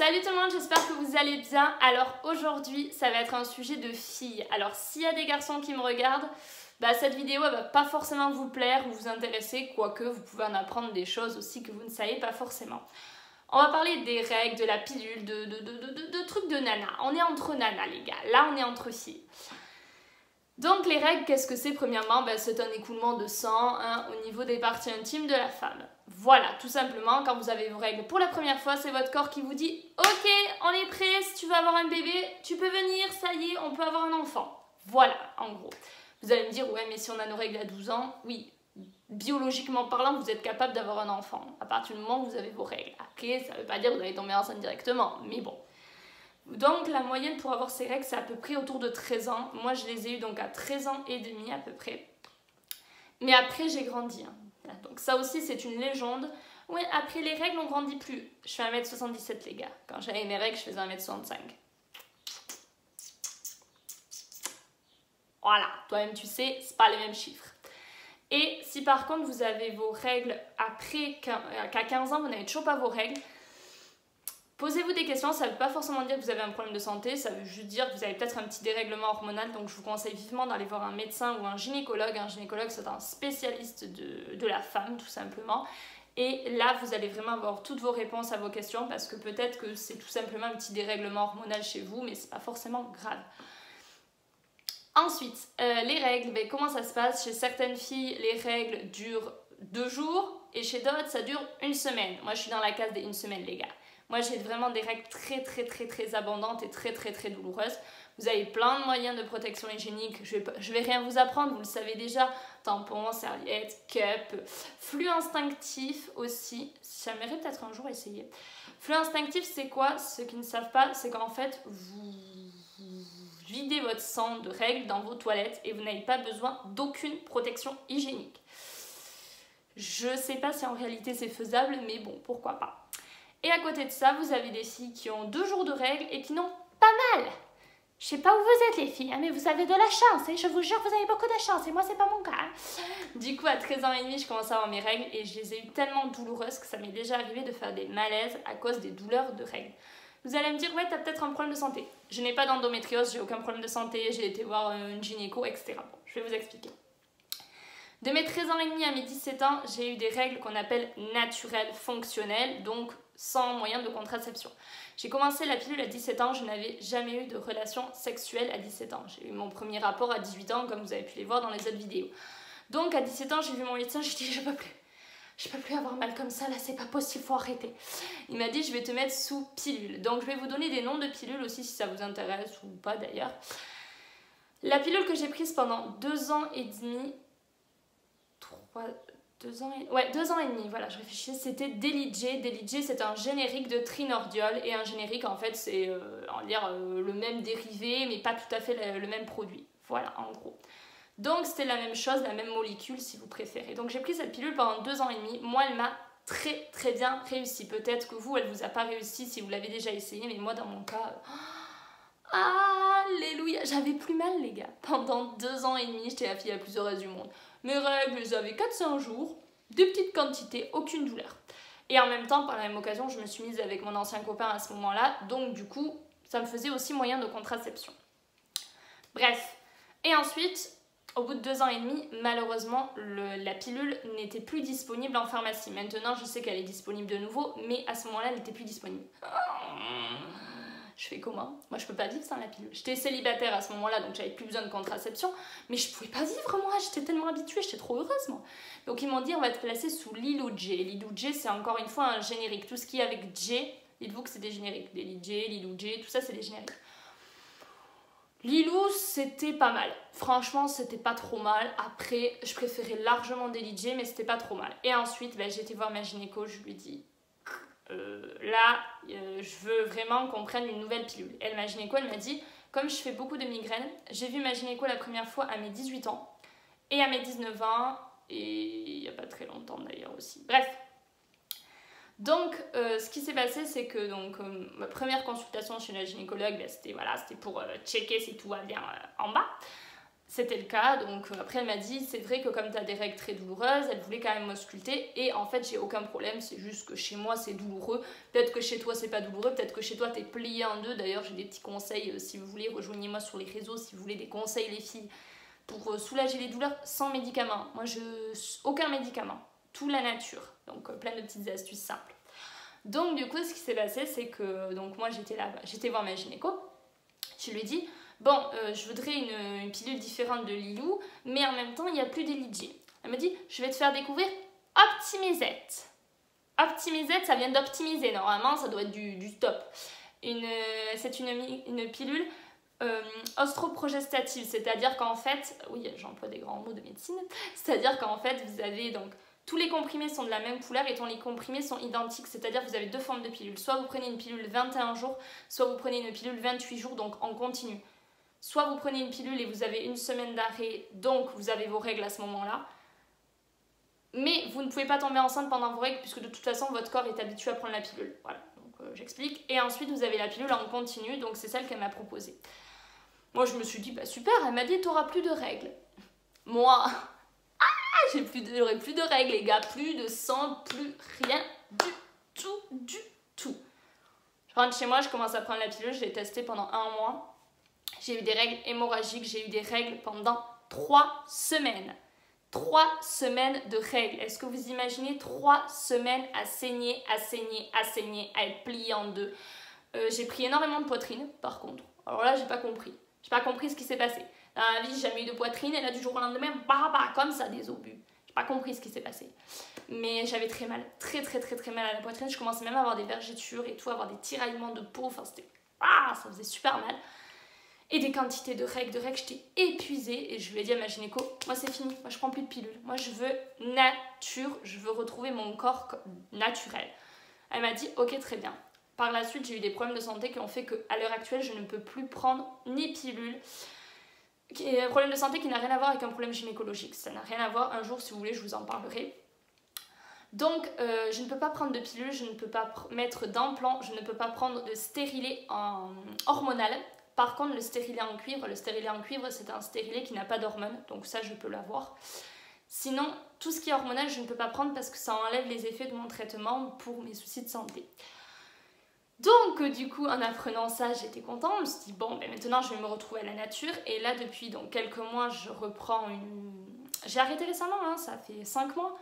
Salut tout le monde, j'espère que vous allez bien. Alors aujourd'hui, ça va être un sujet de filles. Alors s'il y a des garçons qui me regardent, cette vidéo elle va pas forcément vous plaire ou vous intéresser, quoique vous pouvez en apprendre des choses aussi que vous ne savez pas forcément. On va parler des règles, de la pilule, de trucs de nana. On est entre nanas les gars, là on est entre filles. Donc les règles, qu'est-ce que c'est? Premièrement, c'est un écoulement de sang au niveau des parties intimes de la femme. Voilà, tout simplement, quand vous avez vos règles pour la première fois, c'est votre corps qui vous dit « Ok, on est prêt, si tu veux avoir un bébé, tu peux venir, ça y est, on peut avoir un enfant. » Voilà, en gros. Vous allez me dire « Ouais, mais si on a nos règles à 12 ans, oui, biologiquement parlant, vous êtes capable d'avoir un enfant à partir du moment où vous avez vos règles. Après, ça ne veut pas dire que vous allez tomber enceinte directement, mais bon. » Donc la moyenne pour avoir ces règles, c'est à peu près autour de 13 ans. Moi, je les ai eues donc à 13 ans et demi à peu près. Mais après, j'ai grandi. Donc ça aussi, c'est une légende. Ouais, après les règles, on grandit plus. Je fais 1m77 les gars. Quand j'avais mes règles, je faisais 1m65. Voilà, toi-même tu sais, c'est pas les mêmes chiffres. Et si par contre vous avez vos règles après qu'à 15 ans, vous n'avez toujours pas vos règles, posez-vous des questions, ça ne veut pas forcément dire que vous avez un problème de santé, ça veut juste dire que vous avez peut-être un petit dérèglement hormonal, donc je vous conseille vivement d'aller voir un médecin ou un gynécologue. Un gynécologue, c'est un spécialiste de la femme, tout simplement. Et là, vous allez vraiment avoir toutes vos réponses à vos questions, parce que peut-être que c'est tout simplement un petit dérèglement hormonal chez vous, mais c'est pas forcément grave. Ensuite, les règles, comment ça se passe? Chez certaines filles, les règles durent 2 jours, et chez d'autres, ça dure 1 semaine. Moi, je suis dans la case des 1 semaine, les gars. Moi, j'ai vraiment des règles très abondantes et très douloureuses. Vous avez plein de moyens de protection hygiénique. Je vais rien vous apprendre, vous le savez déjà. Tampons, serviettes, cup, flux instinctif aussi. J'aimerais peut-être un jour essayer. Flux instinctif, c'est quoi? Ceux qui ne savent pas, c'est qu'en fait, vous videz votre sang de règles dans vos toilettes et vous n'avez pas besoin d'aucune protection hygiénique. Je sais pas si en réalité c'est faisable, mais bon, pourquoi pas. Et à côté de ça, vous avez des filles qui ont 2 jours de règles et qui n'ont pas mal. Je sais pas où vous êtes les filles, mais vous avez de la chance, je vous jure, vous avez beaucoup de chance, et moi c'est pas mon cas. Du coup, à 13 ans et demi, je commence à avoir mes règles et je les ai eues tellement douloureuses que ça m'est déjà arrivé de faire des malaises à cause des douleurs de règles. Vous allez me dire, ouais, t'as peut-être un problème de santé. Je n'ai pas d'endométriose, j'ai aucun problème de santé, j'ai été voir une gynéco, etc. Bon, je vais vous expliquer. De mes 13 ans et demi à mes 17 ans, j'ai eu des règles qu'on appelle naturelles, fonctionnelles, donc sans moyen de contraception. J'ai commencé la pilule à 17 ans, je n'avais jamais eu de relation sexuelle à 17 ans. J'ai eu mon premier rapport à 18 ans, comme vous avez pu les voir dans les autres vidéos. Donc à 17 ans, j'ai vu mon médecin, j'ai dit, je peux plus avoir mal comme ça, là c'est pas possible, faut arrêter. Il m'a dit, je vais te mettre sous pilule. Donc je vais vous donner des noms de pilules aussi si ça vous intéresse ou pas d'ailleurs. La pilule que j'ai prise pendant 2 ans et demi, 2 ans et demi, voilà, je réfléchis, c'était Delidjé. Delidjé, c'est un générique de trinordiol, et un générique, en fait, c'est le même dérivé, mais pas tout à fait le même produit. Voilà, en gros. Donc, c'était la même chose, la même molécule, si vous préférez. Donc, j'ai pris cette pilule pendant 2 ans et demi. Moi, elle m'a très bien réussi. Peut-être que vous, elle vous a pas réussi si vous l'avez déjà essayé, mais moi, dans mon cas... Alléluia, j'avais plus mal les gars. Pendant 2 ans et demi, j'étais la fille la plus heureuse du monde. Mes règles, j'avais 4-5 jours, des petites quantités, aucune douleur. Et en même temps, par la même occasion, je me suis mise avec mon ancien copain à ce moment-là, donc du coup, ça me faisait aussi moyen de contraception. Bref, et ensuite, au bout de 2 ans et demi, malheureusement, la pilule n'était plus disponible en pharmacie. Maintenant, je sais qu'elle est disponible de nouveau, mais à ce moment-là, elle n'était plus disponible. Je fais comment? Moi, je peux pas vivre sans la pilule. J'étais célibataire à ce moment-là, donc j'avais plus besoin de contraception, mais je pouvais pas vivre, moi. J'étais tellement habituée, j'étais trop heureuse, moi. Donc, ils m'ont dit, on va te placer sous Lilou-J. Lilou-J, c'est encore une fois un générique. Tout ce qui est avec J, dites-vous que c'est des génériques. Delidjé, Lilou-J, tout ça, c'est des génériques. Lilou, c'était pas mal. Franchement, c'était pas trop mal. Après, je préférais largement Delidjé, mais c'était pas trop mal. Et ensuite, j'ai été voir ma gynéco, je lui ai dit... je veux vraiment qu'on prenne une nouvelle pilule. Elle, ma gynéco, elle m'a dit, comme je fais beaucoup de migraines, j'ai vu ma gynéco la première fois à mes 18 ans et à mes 19 ans, et il n'y a pas très longtemps d'ailleurs aussi. Bref. Donc, ce qui s'est passé, c'est que ma première consultation chez la gynécologue, c'était pour checker si tout va bien en bas. C'était le cas, donc après elle m'a dit c'est vrai que comme tu as des règles très douloureuses, elle voulait quand même m'ausculter et en fait j'ai aucun problème, c'est juste que chez moi c'est douloureux, peut-être que chez toi c'est pas douloureux, peut-être que chez toi t'es plié en deux, d'ailleurs j'ai des petits conseils si vous voulez, rejoignez-moi sur les réseaux si vous voulez des conseils les filles pour soulager les douleurs sans médicaments, aucun médicament, tout la nature, donc plein de petites astuces simples. Donc du coup ce qui s'est passé c'est que donc moi j'étais voir ma gynéco, je lui ai dit bon, je voudrais une pilule différente de Lilou, mais en même temps, il n'y a plus d'Elidji. Elle me dit, je vais te faire découvrir Optimizette. Optimizette, ça vient d'optimiser. Normalement, ça doit être du top. C'est une pilule ostroprogestative, c'est-à-dire qu'en fait, oui, j'emploie des grands mots de médecine, c'est-à-dire qu'en fait, vous avez donc tous les comprimés sont de la même couleur et tous les comprimés sont identiques, c'est-à-dire que vous avez deux formes de pilules. Soit vous prenez une pilule 21 jours, soit vous prenez une pilule 28 jours, donc en continu. Soit vous prenez une pilule et vous avez une semaine d'arrêt, donc vous avez vos règles à ce moment-là. Mais vous ne pouvez pas tomber enceinte pendant vos règles puisque de toute façon votre corps est habitué à prendre la pilule. Voilà, donc j'explique. Et ensuite vous avez la pilule en continu, donc c'est celle qu'elle m'a proposée. Moi je me suis dit, bah super, elle m'a dit t'auras plus de règles. Moi, j'aurai plus de règles les gars, plus de sang, plus rien du tout. Je rentre chez moi, je commence à prendre la pilule, je l'ai testée pendant 1 mois. J'ai eu des règles hémorragiques, j'ai eu des règles pendant 3 semaines. 3 semaines de règles. Est-ce que vous imaginez 3 semaines à saigner, à être pliée en deux. J'ai pris énormément de poitrine, par contre. Alors là, j'ai pas compris. J'ai pas compris ce qui s'est passé. Dans la vie, j'ai jamais eu de poitrine et là, du jour au lendemain, comme ça, des obus. J'ai pas compris ce qui s'est passé. Mais j'avais très mal, très mal à la poitrine. Je commençais même à avoir des vergetures et tout, à avoir des tiraillements de peau. Enfin, c'était... ça faisait super mal. Et des quantités de règles, j'étais épuisée et je lui ai dit à ma gynéco, moi c'est fini, moi je prends plus de pilules, moi je veux nature, je veux retrouver mon corps naturel. Elle m'a dit, ok très bien. Par la suite j'ai eu des problèmes de santé qui ont fait qu'à l'heure actuelle je ne peux plus prendre ni pilules. Un problème de santé qui n'a rien à voir avec un problème gynécologique, ça n'a rien à voir, un jour si vous voulez je vous en parlerai. Donc je ne peux pas prendre de pilules, je ne peux pas mettre d'implant, je ne peux pas prendre de stérilet hormonal. Par contre, le stérilet en cuivre, c'est un stérilet qui n'a pas d'hormones, donc ça, je peux l'avoir. Sinon, tout ce qui est hormonal, je ne peux pas prendre parce que ça enlève les effets de mon traitement pour mes soucis de santé. Donc, du coup, en apprenant ça, j'étais contente. Je me suis dit, bon, ben, maintenant, je vais me retrouver à la nature. Et là, depuis donc, quelques mois, je reprends J'ai arrêté récemment, hein, ça fait 5 mois.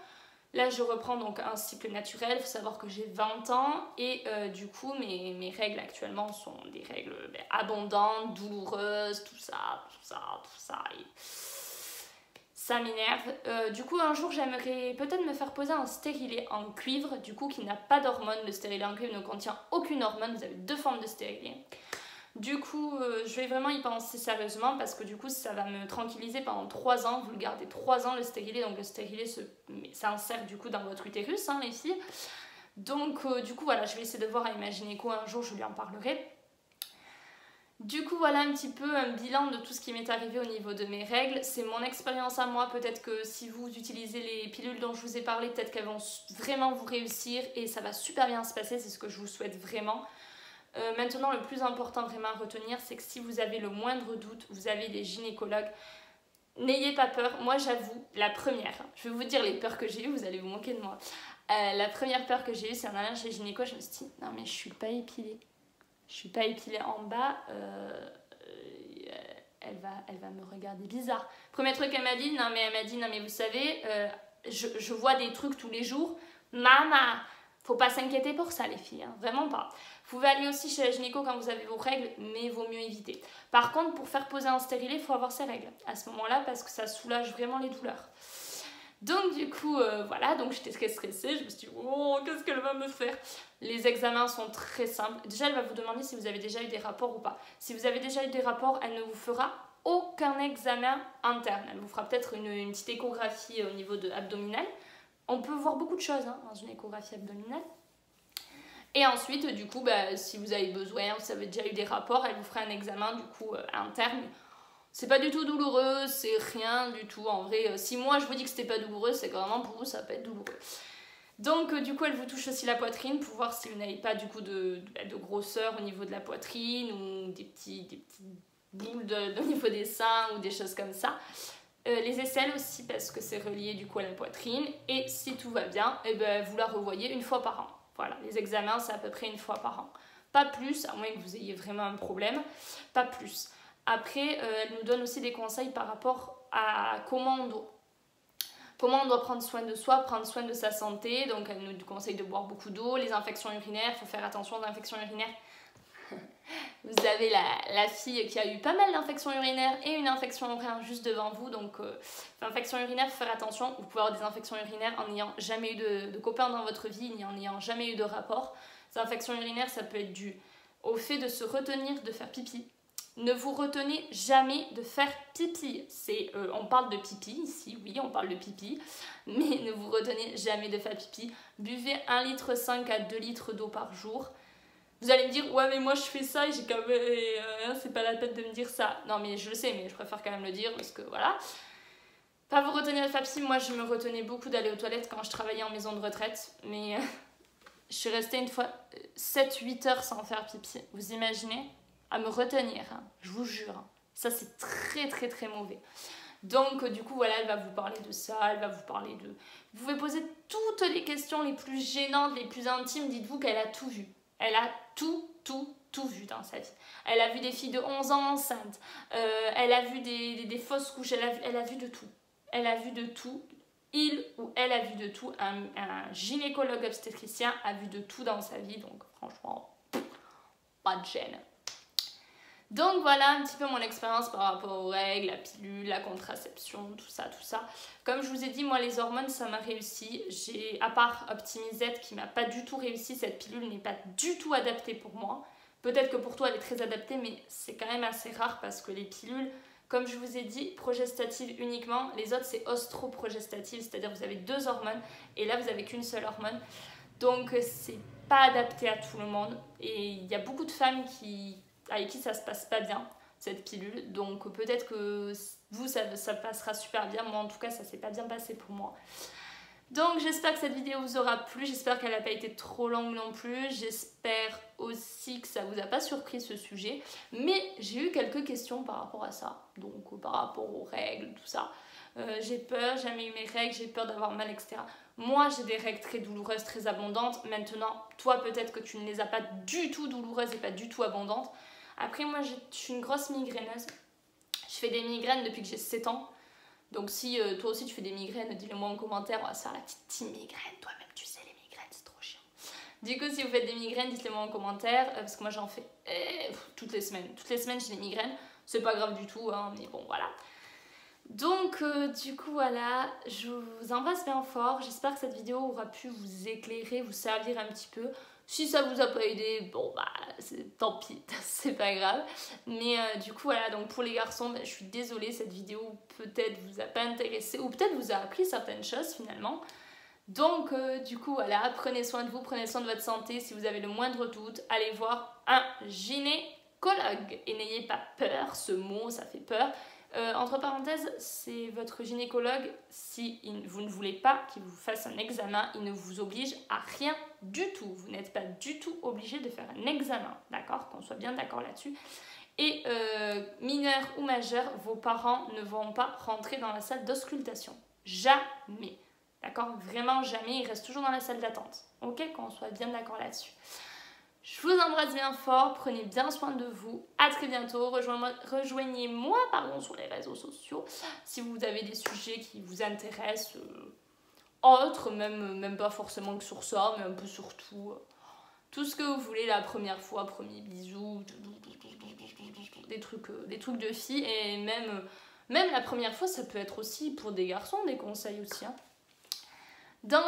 Là, je reprends donc un cycle naturel. Il faut savoir que j'ai 20 ans et du coup, mes règles actuellement sont des règles abondantes, douloureuses, tout ça. Et ça m'énerve. Du coup, un jour, j'aimerais peut-être me faire poser un stérilet en cuivre, du coup, qui n'a pas d'hormones. Le stérilet en cuivre ne contient aucune hormone. Vous avez 2 formes de stérilet. Du coup, je vais vraiment y penser sérieusement parce que du coup, ça va me tranquilliser pendant 3 ans. Vous le gardez 3 ans, le stérilet. Donc, le stérilet s'insère du coup dans votre utérus, hein, les filles. Donc, du coup, voilà, je vais essayer de voir avec ma gynéco un jour, je lui en parlerai. Du coup, voilà un petit peu un bilan de tout ce qui m'est arrivé au niveau de mes règles. C'est mon expérience à moi. Peut-être que si vous utilisez les pilules dont je vous ai parlé, peut-être qu'elles vont vraiment vous réussir et ça va super bien se passer. C'est ce que je vous souhaite vraiment. Maintenant, le plus important vraiment à retenir, c'est que si vous avez le moindre doute, vous avez des gynécologues, n'ayez pas peur. Moi, j'avoue, la première, je vais vous dire les peurs que j'ai eues, vous allez vous moquer de moi. La première peur que j'ai eue, c'est en allant chez le gynéco, je me suis dit, non mais je suis pas épilée. Je suis pas épilée en bas, elle va me regarder bizarre. Premier truc qu'elle m'a dit, non mais vous savez, je vois des trucs tous les jours, maman. Faut pas s'inquiéter pour ça les filles, hein, vraiment pas. Vous pouvez aller aussi chez la gynéco quand vous avez vos règles, mais il vaut mieux éviter. Par contre, pour faire poser un stérilet, il faut avoir ses règles à ce moment-là parce que ça soulage vraiment les douleurs. Donc du coup, voilà, donc j'étais très stressée, je me suis dit, oh, qu'est-ce qu'elle va me faire? Les examens sont très simples. Déjà, elle va vous demander si vous avez déjà eu des rapports ou pas. Si vous avez déjà eu des rapports, elle ne vous fera aucun examen interne. Elle vous fera peut-être une petite échographie au niveau abdominal. On peut voir beaucoup de choses hein, dans une échographie abdominale. Et ensuite, du coup, si vous avez besoin, si vous avez déjà eu des rapports, elle vous fera un examen du coup interne. C'est pas du tout douloureux, c'est rien du tout. En vrai, si moi je vous dis que c'était pas douloureux, c'est que vraiment pour vous ça peut être douloureux. Donc du coup, elle vous touche aussi la poitrine pour voir si vous n'avez pas du coup de grosseur au niveau de la poitrine ou des petits boules au niveau des seins ou des choses comme ça. Les aisselles aussi parce que c'est relié du coup à la poitrine. Et si tout va bien, et ben, vous la revoyez une fois par an. Voilà, les examens c'est à peu près une fois par an. Pas plus, à moins que vous ayez vraiment un problème, pas plus. Après, elle nous donne aussi des conseils par rapport à comment on doit prendre soin de soi, prendre soin de sa santé. Donc elle nous conseille de boire beaucoup d'eau, les infections urinaires, il faut faire attention aux infections urinaires. Vous avez la fille qui a eu pas mal d'infections urinaires et une infection urinaire juste devant vous. Donc, infection urinaire, il faut faire attention. Vous pouvez avoir des infections urinaires en n'ayant jamais eu de copains dans votre vie, ni en n'ayant jamais eu de rapport. Ces infections urinaires, ça peut être dû au fait de se retenir de faire pipi. Ne vous retenez jamais de faire pipi. On parle de pipi ici, oui, on parle de pipi. Mais ne vous retenez jamais de faire pipi. Buvez 1,5 litre à 2 litres d'eau par jour. Vous allez me dire, ouais mais moi je fais ça et j'ai quand même... c'est pas la peine de me dire ça. Non mais je le sais, mais je préfère quand même le dire parce que voilà. Pas vous retenir de faire pipi, moi je me retenais beaucoup d'aller aux toilettes quand je travaillais en maison de retraite. Mais je suis restée une fois 7-8 heures sans faire pipi. Vous imaginez? À me retenir, hein, je vous jure. Hein. Ça c'est très très très mauvais. Donc du coup voilà, elle va vous parler de ça, elle va vous parler de... Vous pouvez poser toutes les questions les plus gênantes, les plus intimes, dites-vous qu'elle a tout vu. Elle a tout vu dans sa vie. Elle a vu des filles de 11 ans enceintes. Elle a vu des fausses couches. Elle a vu de tout. Elle a vu de tout. Il ou elle a vu de tout. Un gynécologue obstétricien a vu de tout dans sa vie. Donc franchement, pas de gêne. Donc voilà un petit peu mon expérience par rapport aux règles, la pilule, la contraception, tout ça, tout ça. Comme je vous ai dit, moi les hormones ça m'a réussi. À part Optimisette qui m'a pas du tout réussi, cette pilule n'est pas du tout adaptée pour moi. Peut-être que pour toi elle est très adaptée, mais c'est quand même assez rare parce que les pilules, comme je vous ai dit, progestatives uniquement. Les autres c'est ostro-progestatives, c'est-à-dire vous avez 2 hormones et là vous avez qu'une seule hormone. Donc c'est pas adapté à tout le monde et il y a beaucoup de femmes avec qui ça se passe pas bien, cette pilule. Donc peut-être que vous, ça passera super bien. Moi, en tout cas, ça s'est pas bien passé pour moi. Donc j'espère que cette vidéo vous aura plu. J'espère qu'elle n'a pas été trop longue non plus. J'espère aussi que ça vous a pas surpris ce sujet. Mais j'ai eu quelques questions par rapport à ça. Donc par rapport aux règles, tout ça. J'ai peur, j'ai jamais eu mes règles, j'ai peur d'avoir mal, etc. Moi, j'ai des règles très douloureuses, très abondantes. Maintenant, toi, peut-être que tu ne les as pas du tout douloureuses et pas du tout abondantes. Après, moi, je suis une grosse migraineuse. Je fais des migraines depuis que j'ai 7 ans. Donc, si toi aussi tu fais des migraines, dis-le moi en commentaire. On va se faire la petite migraine. Toi-même, tu sais, les migraines, c'est trop chiant. Du coup, si vous faites des migraines, dites-le moi en commentaire. Parce que moi, j'en fais toutes les semaines. Toutes les semaines, j'ai des migraines. C'est pas grave du tout, hein, mais bon, voilà. Donc, du coup, voilà. Je vous embrasse bien fort. J'espère que cette vidéo aura pu vous éclairer, vous servir un petit peu. Si ça vous a pas aidé, bon bah tant pis, c'est pas grave. Mais du coup voilà, donc pour les garçons, je suis désolée, cette vidéo peut-être vous a pas intéressé ou peut-être vous a appris certaines choses finalement. Donc du coup voilà, prenez soin de vous, prenez soin de votre santé. Si vous avez le moindre doute, allez voir un gynécologue. Et n'ayez pas peur, ce mot ça fait peur. Entre parenthèses, c'est votre gynécologue, si vous ne voulez pas qu'il vous fasse un examen, il ne vous oblige à rien du tout. Vous n'êtes pas du tout obligé de faire un examen, d'accord? Qu'on soit bien d'accord là-dessus. Et mineur ou majeur, vos parents ne vont pas rentrer dans la salle d'auscultation. Jamais. D'accord? Vraiment jamais, ils restent toujours dans la salle d'attente. Ok? Qu'on soit bien d'accord là-dessus. Je vous embrasse bien fort, prenez bien soin de vous, à très bientôt, rejoignez-moi sur les réseaux sociaux si vous avez des sujets qui vous intéressent, autres, même pas forcément que sur ça, mais un peu sur tout, tout ce que vous voulez, la première fois, premier bisou, des trucs de filles, et même la première fois ça peut être aussi pour des garçons, des conseils aussi. Hein. Dans